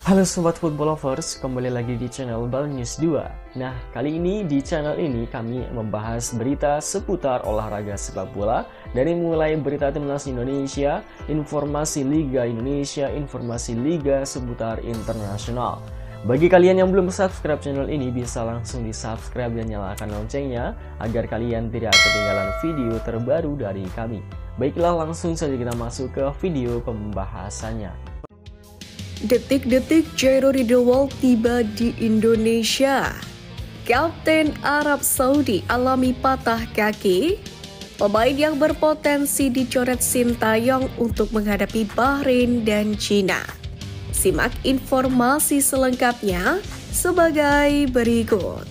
Halo Sobat Football Lovers, kembali lagi di channel Bal News 2. Nah, kali ini di channel ini kami membahas berita seputar olahraga sepak bola. Dari mulai berita timnas Indonesia, informasi Liga Indonesia, informasi Liga seputar internasional. Bagi kalian yang belum subscribe channel ini, bisa langsung di subscribe dan nyalakan loncengnya agar kalian tidak ketinggalan video terbaru dari kami. Baiklah, langsung saja kita masuk ke video pembahasannya. Detik-detik Jairo Ridowol tiba di Indonesia. Kapten Arab Saudi alami patah kaki. Pemain yang berpotensi dicoret Sintayong untuk menghadapi Bahrain dan Cina. Simak informasi selengkapnya sebagai berikut.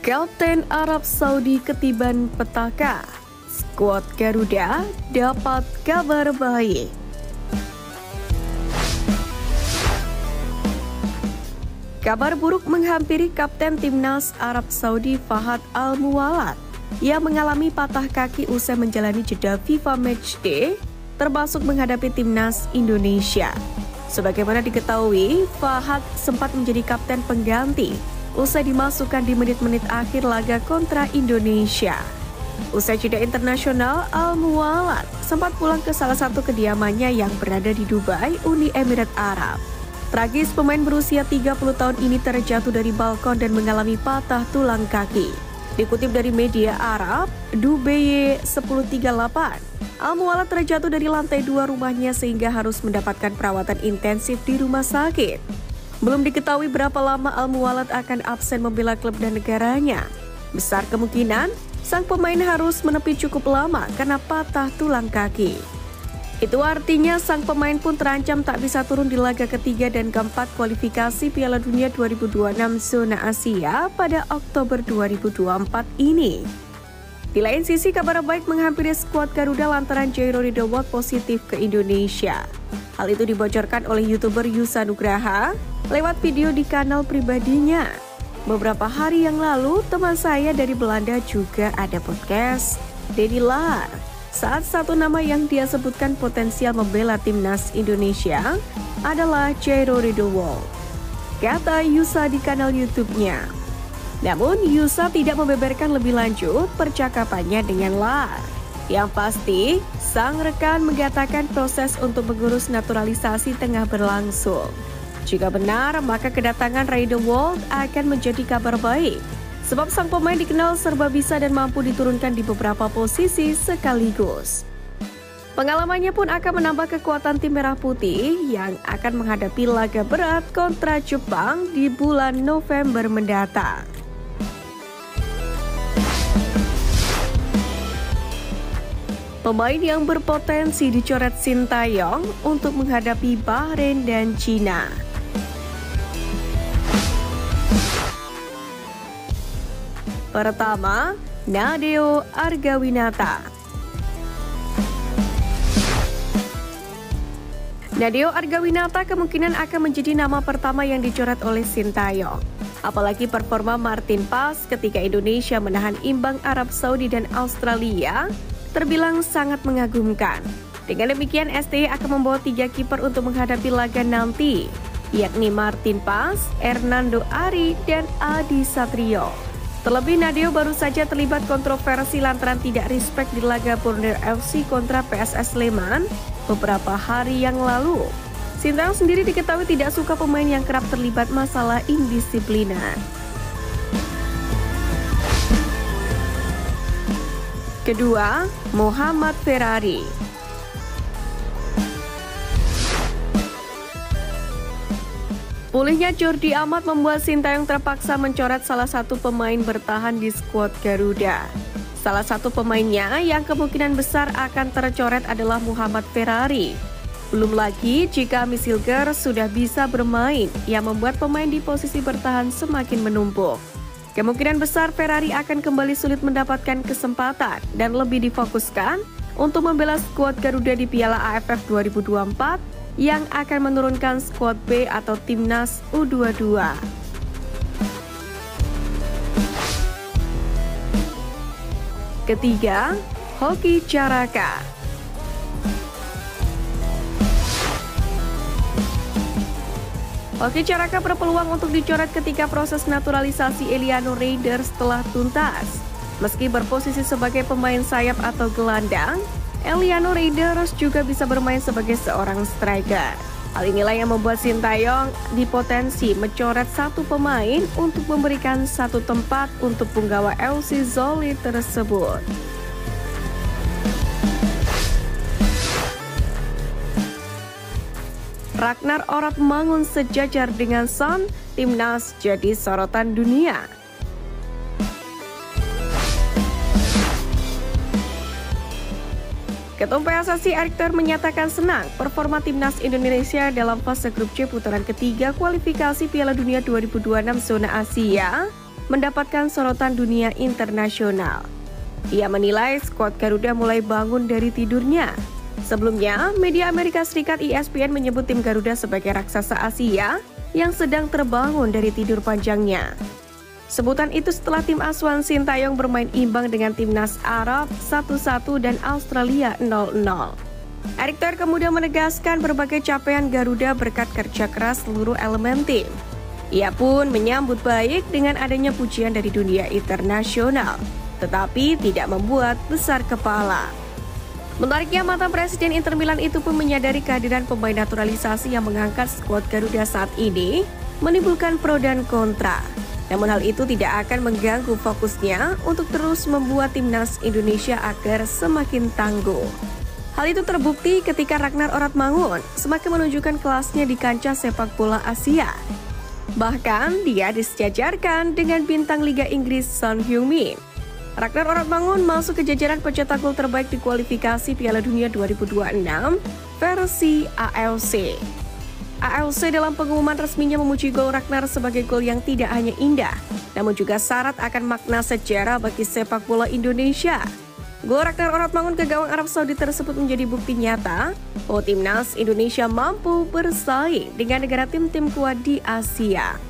Kapten Arab Saudi ketiban petaka. Skuad Garuda dapat kabar baik. Kabar buruk menghampiri Kapten Timnas Arab Saudi Fahad Al-Muwalat yang mengalami patah kaki usai menjalani jeda FIFA Matchday termasuk menghadapi Timnas Indonesia. Sebagaimana diketahui, Fahad sempat menjadi kapten pengganti usai dimasukkan di menit-menit akhir laga kontra Indonesia. Usai jeda internasional, Al-Muwalat sempat pulang ke salah satu kediamannya yang berada di Dubai, Uni Emirat Arab. Tragis, pemain berusia 30 tahun ini terjatuh dari balkon dan mengalami patah tulang kaki. Dikutip dari media Arab, Dubai 1038, Al-Muwalat terjatuh dari lantai 2 rumahnya sehingga harus mendapatkan perawatan intensif di rumah sakit. Belum diketahui berapa lama Al-Muwalat akan absen membela klub dan negaranya. Besar kemungkinan, sang pemain harus menepi cukup lama karena patah tulang kaki. Itu artinya sang pemain pun terancam tak bisa turun di laga ketiga dan keempat kualifikasi Piala Dunia 2026 zona Asia pada Oktober 2024 ini. Di lain sisi, kabar baik menghampiri skuad Garuda lantaran Jairo Ridowol positif ke Indonesia. Hal itu dibocorkan oleh YouTuber Yusa Nugraha lewat video di kanal pribadinya. Beberapa hari yang lalu, teman saya dari Belanda juga ada podcast, Denny Lar. Saat satu nama yang dia sebutkan potensial membela timnas Indonesia adalah Jairo Ridowol, kata Yusa di kanal YouTube-nya. Namun, Yusa tidak membeberkan lebih lanjut percakapannya dengan Lar. Yang pasti, sang rekan mengatakan proses untuk mengurus naturalisasi tengah berlangsung. Jika benar, maka kedatangan Ridowol akan menjadi kabar baik. Sebab sang pemain dikenal serba bisa dan mampu diturunkan di beberapa posisi sekaligus. Pengalamannya pun akan menambah kekuatan tim Merah Putih yang akan menghadapi laga berat kontra Jepang di bulan November mendatang. Pemain yang berpotensi dicoret Sintayong untuk menghadapi Bahrain dan Cina. Pertama, Nadeo Argawinata. Nadeo Argawinata kemungkinan akan menjadi nama pertama yang dicoret oleh Sintayong. Apalagi performa Martin Pas ketika Indonesia menahan imbang Arab Saudi dan Australia terbilang sangat mengagumkan. Dengan demikian, STY akan membawa 3 kiper untuk menghadapi laga nanti, yakni Martin Pas, Hernando Ari, dan Adi Satrio. Terlebih, Nadeo baru saja terlibat kontroversi lantaran tidak respect di laga Borneo FC kontra PSS Sleman beberapa hari yang lalu. Sintayong sendiri diketahui tidak suka pemain yang kerap terlibat masalah indisiplinan. Kedua, Muhammad Ferrari. Pulihnya Jordi Amat membuat Sintayong terpaksa mencoret salah satu pemain bertahan di skuad Garuda. Salah satu pemainnya yang kemungkinan besar akan tercoret adalah Muhammad Ferrari. Belum lagi jika Misilger sudah bisa bermain, yang membuat pemain di posisi bertahan semakin menumpuk. Kemungkinan besar Ferrari akan kembali sulit mendapatkan kesempatan dan lebih difokuskan untuk membela skuad Garuda di Piala AFF 2024 yang akan menurunkan skuad B atau Timnas U22. Ketiga, Hoki Caraka. Hoki Caraka berpeluang untuk dicoret ketika proses naturalisasi Eliano Raiders telah tuntas. Meski berposisi sebagai pemain sayap atau gelandang, Eliano Raiders juga bisa bermain sebagai seorang striker. Hal inilah yang membuat Sintayong dipotensi mencoret satu pemain untuk memberikan satu tempat untuk punggawa FC Zoli tersebut. Ragnar Oratmangun sejajar dengan Son, timnas jadi sorotan dunia. Ketum PSSI Erick Thohir menyatakan senang performa timnas Indonesia dalam fase grup C putaran ketiga kualifikasi Piala Dunia 2026 zona Asia mendapatkan sorotan dunia internasional. Ia menilai skuad Garuda mulai bangun dari tidurnya. Sebelumnya, media Amerika Serikat ESPN menyebut tim Garuda sebagai raksasa Asia yang sedang terbangun dari tidur panjangnya. Sebutan itu setelah tim asuhan Sintayong bermain imbang dengan timnas Arab 1-1 dan Australia 0-0. Erick Thohir kemudian menegaskan berbagai capaian Garuda berkat kerja keras seluruh elemen tim. Ia pun menyambut baik dengan adanya pujian dari dunia internasional, tetapi tidak membuat besar kepala. Menariknya, mantan Presiden Inter Milan itu pun menyadari kehadiran pemain naturalisasi yang mengangkat skuad Garuda saat ini menimbulkan pro dan kontra. Namun hal itu tidak akan mengganggu fokusnya untuk terus membuat timnas Indonesia agar semakin tangguh. Hal itu terbukti ketika Ragnar Oratmangun semakin menunjukkan kelasnya di kancah sepak bola Asia. Bahkan dia disejajarkan dengan bintang Liga Inggris Son Heung-min. Ragnar Oratmangun masuk ke jajaran pencetak gol terbaik di kualifikasi Piala Dunia 2026 versi AFC. AFC dalam pengumuman resminya memuji gol Ragnar sebagai gol yang tidak hanya indah, namun juga syarat akan makna sejarah bagi sepak bola Indonesia. Gol Ragnar Oratmangun ke gawang Arab Saudi tersebut menjadi bukti nyata bahwa timnas Indonesia mampu bersaing dengan negara tim-tim kuat di Asia.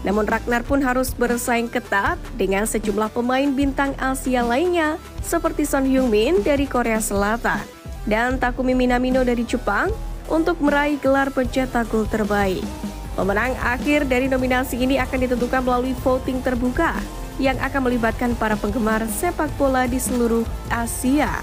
Namun Ragnar pun harus bersaing ketat dengan sejumlah pemain bintang Asia lainnya seperti Son Heung-min dari Korea Selatan dan Takumi Minamino dari Jepang untuk meraih gelar pencetak gol terbaik. Pemenang akhir dari nominasi ini akan ditentukan melalui voting terbuka yang akan melibatkan para penggemar sepak bola di seluruh Asia.